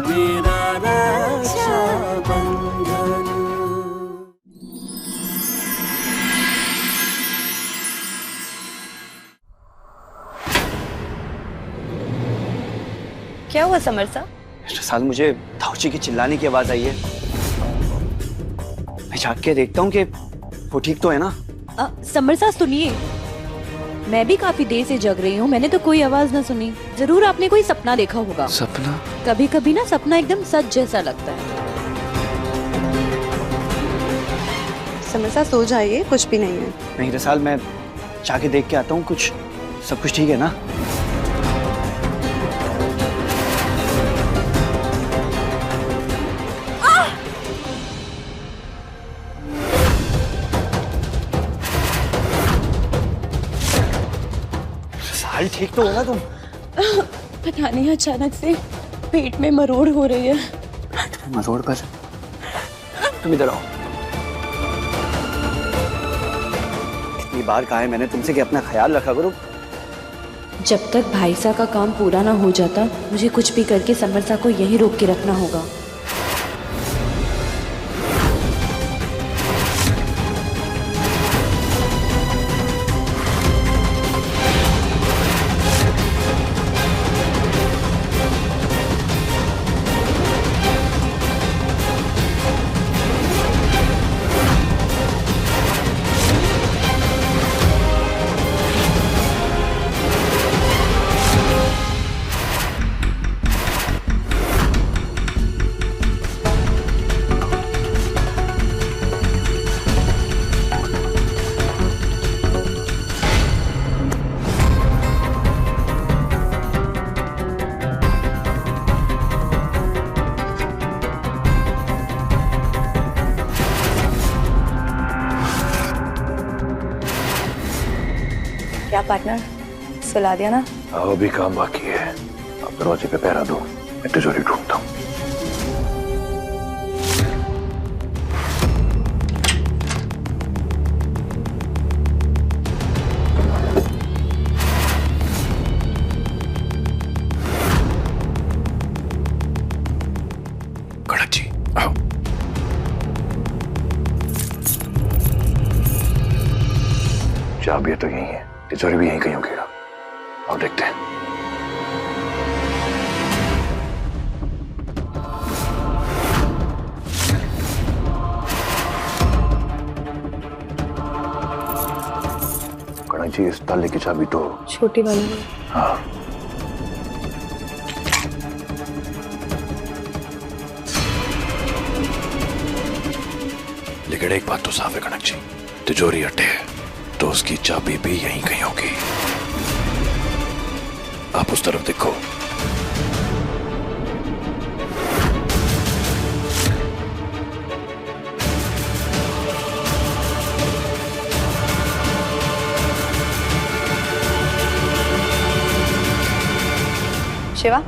मेरा रक्षाबंधन। क्या हुआ समर सा? साल मुझे ताऊजी की चिल्लाने की आवाज आई है। मैं झांक के देखता हूँ कि वो ठीक तो है ना। समर सा सुनिए, मैं भी काफी देर से जग रही हूँ, मैंने तो कोई आवाज ना सुनी। जरूर आपने कोई सपना देखा होगा। सपना? कभी कभी ना सपना एकदम सच जैसा लगता है। समर सा सो जाइए, कुछ भी नहीं है। नहीं रसाल, मैं जाके देख के आता हूँ, कुछ सब कुछ ठीक है ना? ठीक तो हो ना तुम? पता नहीं अचानक से पेट में मरोड़ हो रही है। मरोड़ पर? तुम इधर आओ। कितनी बार कहा है मैंने तुमसे कि अपना ख्याल रखा करो। जब तक भाईसा का काम पूरा ना हो जाता, मुझे कुछ भी करके समरसा को यहीं रोक के रखना होगा। क्या पार्टनर, सुला दिया ना? अभी काम बाकी है। अब दरवाजे पे पहरा दो, मैं तिजोरी ढूंढता हूँ। कड़क जी आओ। चाबी तो यही है, तिजोरी भी यहीं कहीं होगी। अब देखते हैं। कड़क जी, इस ताले की चाबी तो छोटी वाली। हाँ। लेकिन एक बात तो साफ है कनक जी, तिजोरी अटे है तो उसकी चाबी भी यहीं कहीं होगी। आप उस तरफ देखो। शिवा,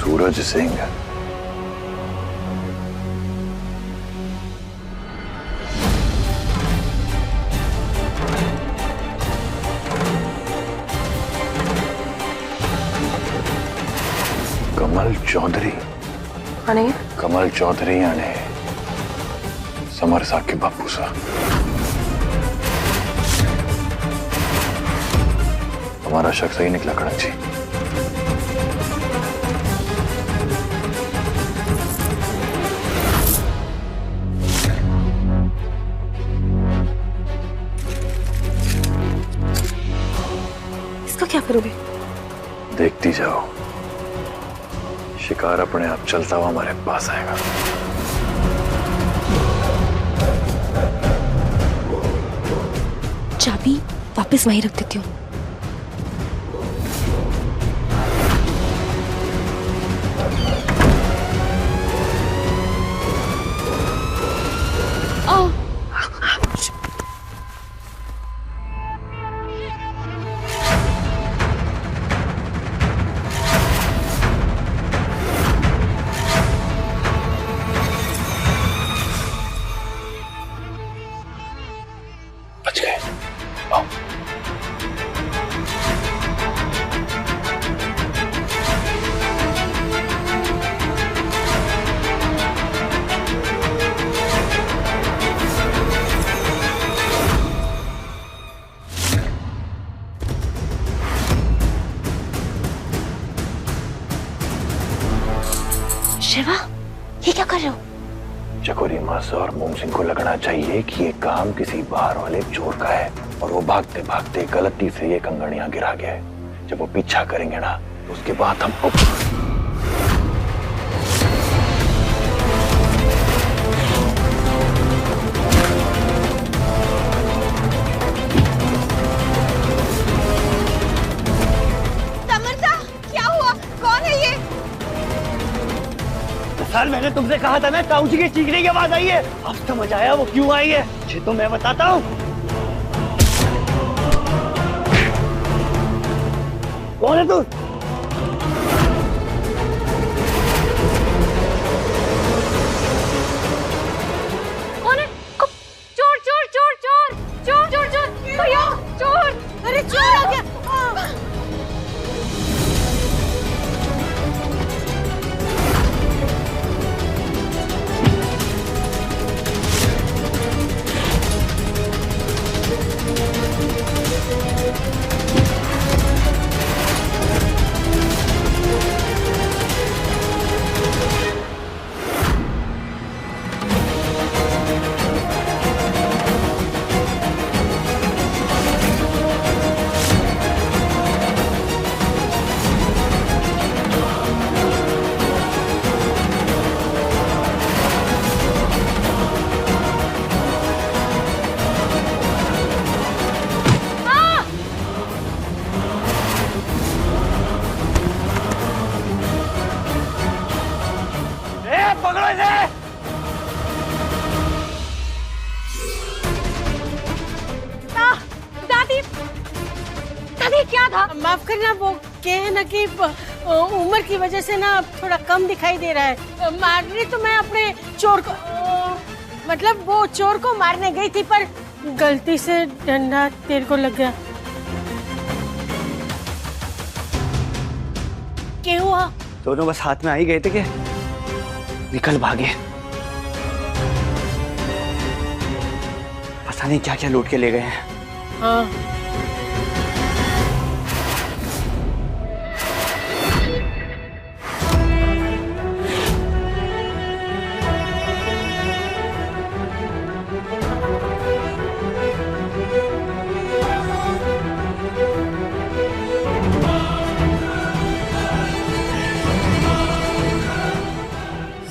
सूरज सिंह। कमल चौधरी? कमल चौधरी यानी समर साहब के बापू सा। हमारा शक सही निकला कड़क जी। क्या करोगे? देखती जाओ, शिकार अपने आप चलता हुआ हमारे पास आएगा। चाबी वापस वहीं रख देती हूँ। शिवा, ये क्या कर रहे हो? चकोरी मास और मोम सिंह को लगना चाहिए कि ये काम किसी बाहर वाले चोर का है और वो भागते भागते गलती से ये कंगन यहाँ गिरा गया है। जब वो पीछा करेंगे ना तो उसके बाद हम सर मैंने तुमसे कहा था ना ताऊ जी के चीखने की आवाज आई है। अब समझ आया वो क्यों आई है। ये तो मैं बताता हूँ। कौन है तू? कौन है? चोर चोर चोर चोर चोर चोर चोर भैया चोर! अरे चोर आ गया! क्या था? माफ करना, वो क्या है ना कि उम्र की वजह से ना थोड़ा कम दिखाई दे रहा है। मारने तो मैं अपने चोर को मतलब वो चोर को मारने गई थी पर गलती से डंडा तेरे को लग गया। क्या हुआ? दोनों बस हाथ में आ ही गए थे कि निकल भागे। पता नहीं क्या क्या लूट के ले गए हैं। हाँ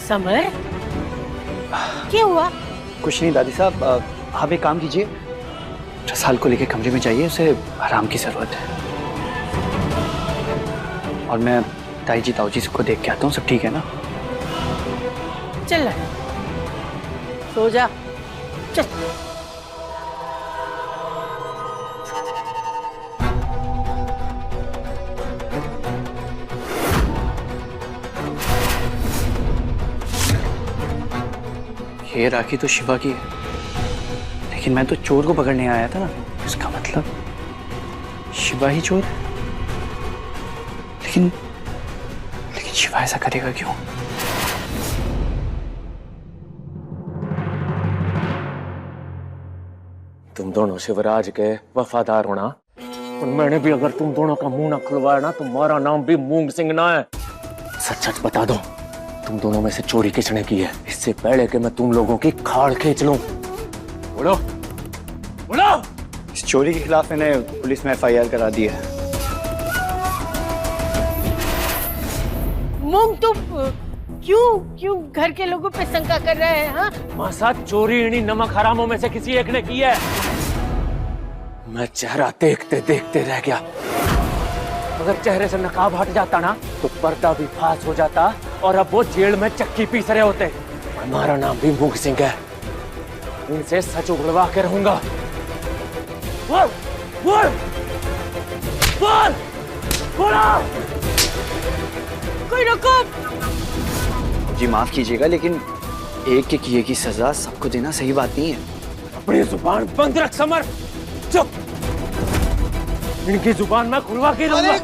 समर, क्या हुआ? कुछ नहीं दादी साहब, आप एक काम कीजिए, रसाल को लेके कमरे में जाइए, उसे आराम की जरूरत है। और मैं ताई जी ताऊ जी को देख के आता हूँ। सब ठीक है ना? चल सो जा, चल। ये राखी तो शिवा की है, लेकिन मैं तो चोर को पकड़ने आया था ना। इसका मतलब शिवा ही चोर है। लेकिन शिवा ऐसा करेगा क्यों? तुम दोनों शिवराज के वफादार होना, और मैंने भी अगर तुम दोनों का मुंह ना खुलवाया ना, तुम्हारा नाम भी मूंग सिंह ना है। सच सच बता दो, तुम दोनों में से चोरी किसने की है, इससे पहले कि मैं तुम लोगों की खाड़ खींच लूं। बोलो बोलो। इस चोरी के खिलाफ मैंने पुलिस में FIR करा दी है। मूंग, तुम क्यों घर के लोगों पे शंका कर रहे हैं? हाँ, मासा चोरी इन्हीं नमक हरामों में से किसी एक ने की है। मैं चेहरा देखते देखते रह गया। अगर चेहरे से नकाब हट जाता ना तो पर्दा भी फास हो जाता और अब वो जेल में चक्की पीस रहे होते। हमारा नाम भी मूंग सिंह है, इनसे सच उगलवा के रहूंगा। बोल बोल बोल बोला। कोई रोको। जी माफ कीजिएगा, लेकिन एक के किए की सजा सबको देना सही बात नहीं है। अपनी जुबान बंद रख समर, चुप। इनकी जुबान मैं खुलवा के रहूंगा।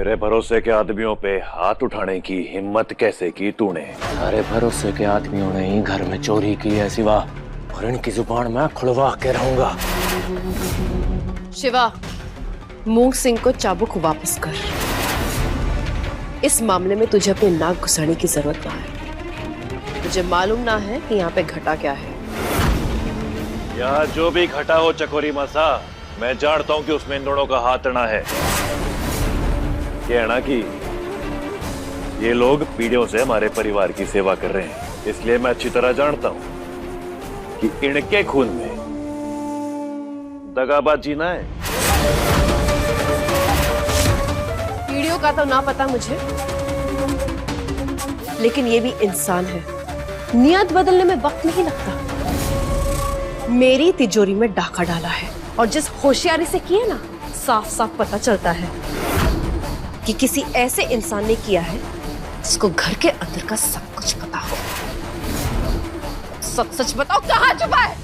मेरे भरोसे के आदमियों पे हाथ उठाने की हिम्मत कैसे की तूने? सारे भरोसे के आदमियों ने ही घर में चोरी की है शिवा, और इनकी जुबान मैं खुलवा के रहूंगा। शिवा, मूंग सिंह को चाबुक वापस कर। इस मामले में तुझे अपनी नाक घुसाने की जरूरत ना है। मुझे मालूम ना है कि यहाँ पे घटा क्या है। यहाँ जो भी घटा हो चकोरी मासा, मैं जानता हूँ कि उसमें इन दोनों का हाथ अड़ा है। ये है ना कि ये लोग पीढ़ियों से हमारे परिवार की सेवा कर रहे हैं, इसलिए मैं अच्छी तरह जानता हूं कि इनके खून में दगाबाजी ना है। पीढ़ियों का तो ना पता मुझे, लेकिन ये भी इंसान है। नियत बदलने में वक्त नहीं लगता। मेरी तिजोरी में डाका डाला है, और जिस होशियारी से किए ना, साफ साफ पता चलता है कि किसी ऐसे इंसान ने किया है जिसको घर के अंदर का सब कुछ पता हो। सच सच बताओ, कहाँ छुपा है?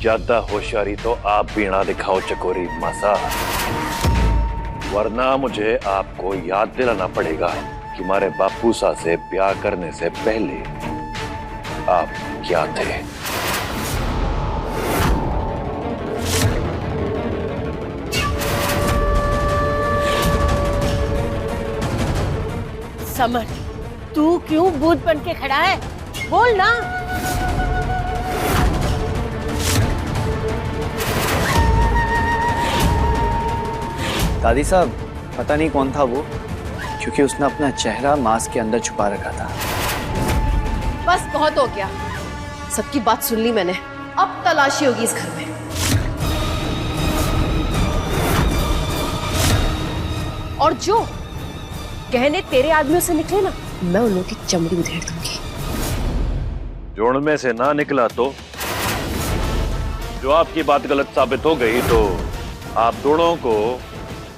ज्यादा होशियारी तो आप भी ना दिखाओ चकोरी मासा, वरना मुझे आपको याद दिलाना पड़ेगा कि हमारे बापू सा से ब्याह करने से पहले आप क्या थे। समर, तू क्यों भूत बन के खड़ा है? बोल ना। दादी साहब, पता नहीं कौन था वो, क्योंकि उसने अपना चेहरा मास्क के अंदर छुपा रखा था। बस बहुत हो गया, सबकी बात सुन ली मैंने। अब तलाशी होगी इस घर में। और जो गहने तेरे आदमियों से निकले ना, मैं उन लोगों की चमड़ी उधेड़ दूंगी। जोड़ में से ना निकला तो जो आपकी बात गलत साबित हो गई तो आप दोनों को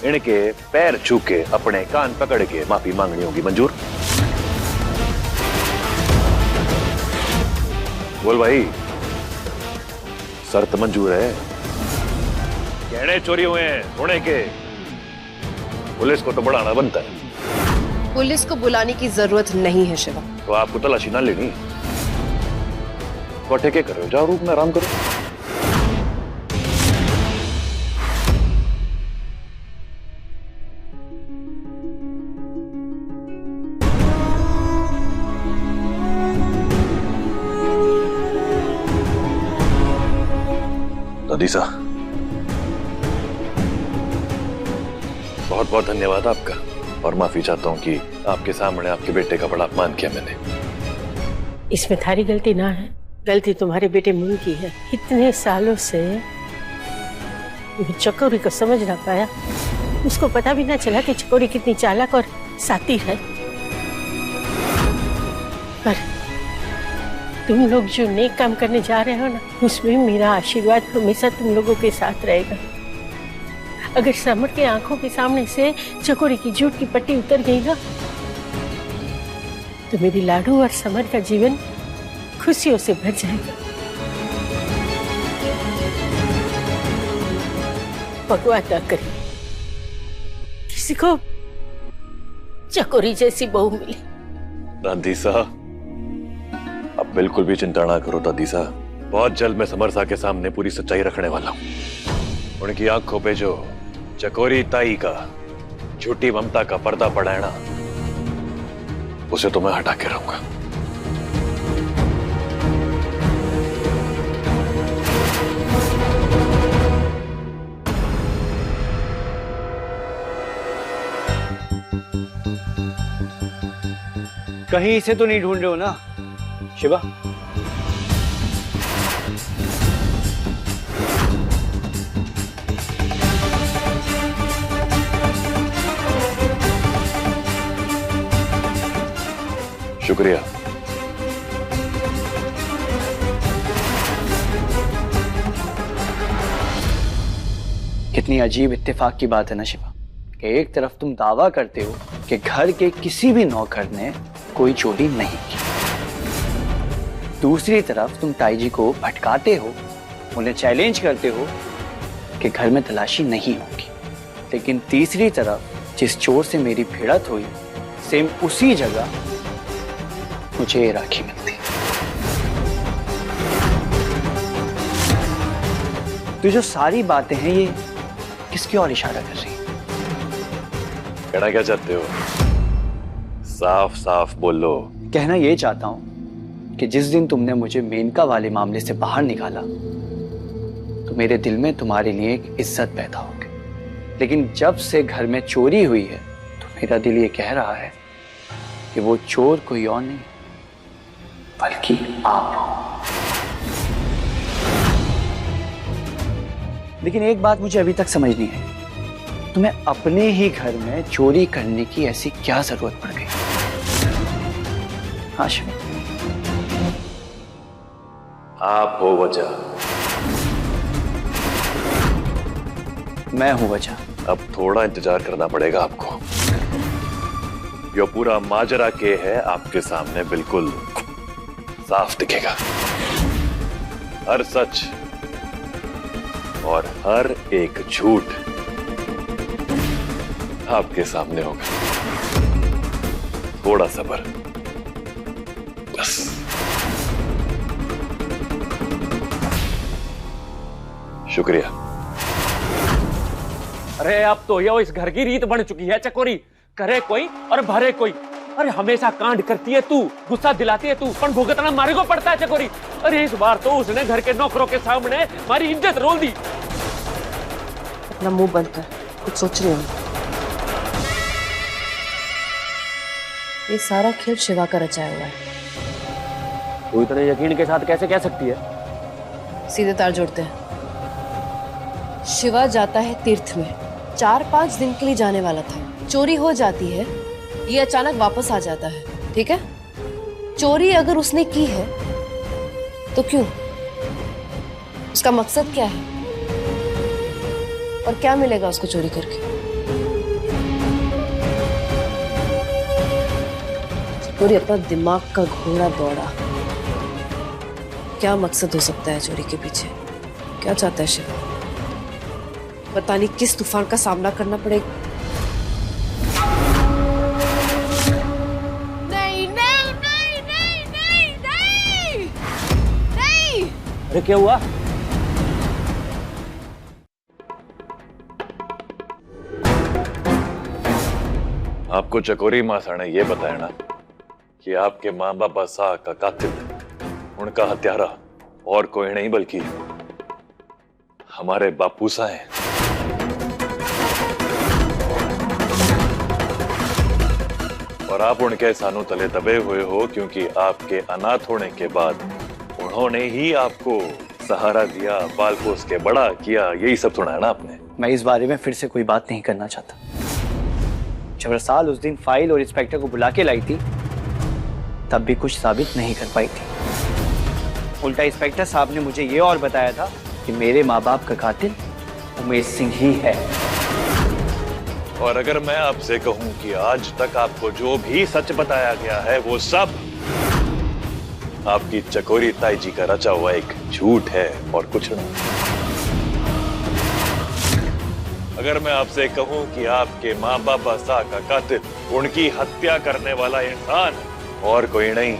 इनके पैर छू के अपने कान पकड़ के माफी मांगनी होगी। मंजूर? बोल भाई, शर्त मंजूर है? गहने चोरी हुए हैं सोने के, पुलिस को तो बढ़ाना बनता है। पुलिस को बुलाने की जरूरत नहीं है शिवा। तो आपको तलाशी ना लेनी? कोठे के करो, जाओ रूम में आराम करो। दादीसा, बहुत बहुत धन्यवाद आपका, और माफी चाहता हूं कि आपके सामने आपके बेटे का बड़ा अपमान किया मैंने। इसमें थारी गलती ना है, गलती तुम्हारे बेटे मूंग की है। इतने सालों से चकोरी को समझ ना पाया, उसको पता भी ना चला कि चकोरी कितनी चालाक और सातिर है। पर तुम लोग जो नेक काम करने जा रहे हो ना, उसमें मेरा आशीर्वाद हमेशा तुम लोगों के साथ रहेगा। अगर समर के आंखों के सामने से चकोरी की झूठ की पट्टी उतर गई ना, तो मेरी लाडू और समर का जीवन खुशियों से भर जाएगा। भगवान ना करे किसी को चकोरी जैसी बहू मिले। दादी साहब, अब बिल्कुल भी चिंता ना करो दादी साहब, बहुत जल्द मैं समर साहब के सामने पूरी सच्चाई रखने वाला हूँ। उनकी आंखों पे जो चकोरी ताई का झूठी ममता का पर्दा पड़ा है ना, उसे तो मैं हटा के रहूंगा। कहीं इसे तो नहीं ढूंढ रहे हो ना शिवा? शुक्रिया। कितनी अजीब इत्तेफाक की बात है ना शिवा, कि एक तरफ तुम दावा करते हो कि घर के किसी भी नौकर ने कोई चोरी नहीं की, दूसरी तरफ तुम ताई जी को भटकाते हो, उन्हें चैलेंज करते हो कि घर में तलाशी नहीं होगी, लेकिन तीसरी तरफ जिस चोर से मेरी भिड़त हुई सेम उसी जगह मुझे ये राखी मिलती। तो जो सारी बातें हैं ये किसकी ओर इशारा कर रही है? कहना क्या चाहते हो? साफ साफ बोलो। कहना ये चाहता हूं कि जिस दिन तुमने मुझे मेनका वाले मामले से बाहर निकाला तो मेरे दिल में तुम्हारे लिए एक इज्जत पैदा हो गई, लेकिन जब से घर में चोरी हुई है तो मेरा दिल ये कह रहा है कि वो चोर कोई और नहीं बल्कि आप हो। लेकिन एक बात मुझे अभी तक समझ नहीं आई, तुम्हें अपने ही घर में चोरी करने की ऐसी क्या जरूरत पड़ गई? हाँ शिवा, आप हो वजह। मैं हूं वजह। अब थोड़ा इंतजार करना पड़ेगा आपको। जो पूरा माजरा के है आपके सामने बिल्कुल साफ दिखेगा। हर सच और हर एक झूठ आपके सामने होगा। थोड़ा सब्र बस। शुक्रिया। अरे अब तो ये इस घर की रीत बन चुकी है चकोरी, करे कोई और भरे कोई। अरे हमेशा कांड करती है तू, गुस्सा दिलाती है तू, पर भुगतना मारे को पड़ता है चकोरी। अरे इस बार तो उसने घर के नौकरों के सामने हमारी इज्जत रोल दी। अपना मुंह बंद कर, कुछ सोच रही हूँ। ये सारा खेल शिवा का रचाया हुआ है। तू इतने यकीन के साथ कैसे कह सकती है? सीधे तार जोड़ते हैं। शिवा जाता है तीर्थ में, 4-5 दिन के लिए जाने वाला था, चोरी हो जाती है, ये अचानक वापस आ जाता है। ठीक है, चोरी अगर उसने की है तो क्यों? उसका मकसद क्या है और क्या मिलेगा उसको चोरी करके? पूरी अपना दिमाग का घोड़ा दौड़ा। क्या मकसद हो सकता है चोरी के पीछे? क्या चाहता है शिवा? पता नहीं किस तूफान का सामना करना पड़ेगा। अरे क्या हुआ? आपको चकोरी मासा ने यह बताया ना कि आपके माँ बाबा सा का कातिल, उनका हत्यारा और कोई नहीं बल्कि हमारे बापू सा है। और आप उनके सानू तले दबे हुए हो क्योंकि आपके अनाथ होने के बाद उन्होंने ही आपको सहारा दिया, पाल पोस के बड़ा किया, यही सब सुना है ना आपने। मैं इस बारे में फिर से कोई बात नहीं करना चाहता। जब रसाल उस दिन फाइल और इंस्पेक्टर को बुला के लाई थी तब भी कुछ साबित नहीं कर पाई थी। उल्टा इंस्पेक्टर साहब ने मुझे ये और बताया था कि मेरे माँ बाप का कातिल उमेश सिंह ही है। और अगर मैं आपसे कहूं कि आज तक आपको जो भी सच बताया गया है वो सब आपकी चकोरी ताई जी का रचा हुआ एक झूठ है और कुछ नहीं। अगर मैं आपसे कहूं कि आपके माँ बाबा सा का कातिल उनकी हत्या करने वाला इंसान और कोई नहीं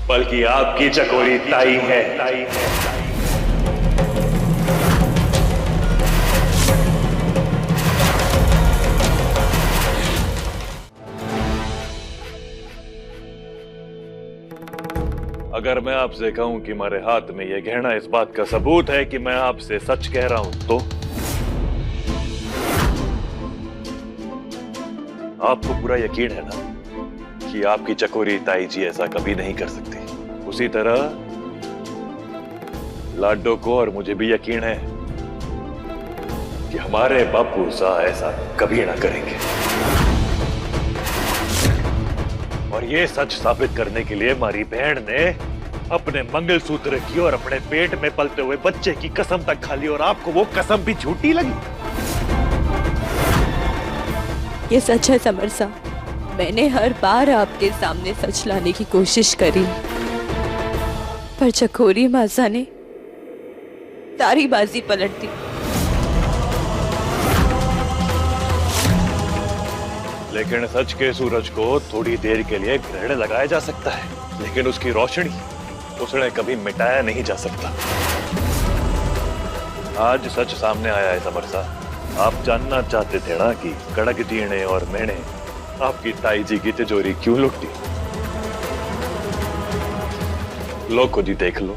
बल्कि आपकी चकोरी ताई है। अगर मैं आपसे कहूं कि मेरे हाथ में यह गहना इस बात का सबूत है कि मैं आपसे सच कह रहा हूं तो आपको पूरा यकीन है ना कि आपकी चकोरी ताई जी ऐसा कभी नहीं कर सकती। उसी तरह लाडो को और मुझे भी यकीन है कि हमारे बापू सा ऐसा कभी ना करेंगे। और ये सच साबित करने के लिए हमारी बहन ने अपने मंगलसूत्र की और अपने पेट में पलते हुए बच्चे की कसम तक खा ली, और आपको वो कसम भी झूठी लगी। ये सच है समर साहब, मैंने हर बार आपके सामने सच लाने की कोशिश करी, पर चकोरी मासा ने सारी बाजी पलट दी। लेकिन सच के सूरज को थोड़ी देर के लिए ग्रहण लगाया जा सकता है, लेकिन उसकी रोशनी उसने कभी मिटाया नहीं जा सकता। आज सच सामने आया है समर साहब। आप जानना चाहते थे ना कि कड़क जी ने और मैंने आपकी ताई जी की तिजोरी क्यों लुटी। लो खुद ही देख लो।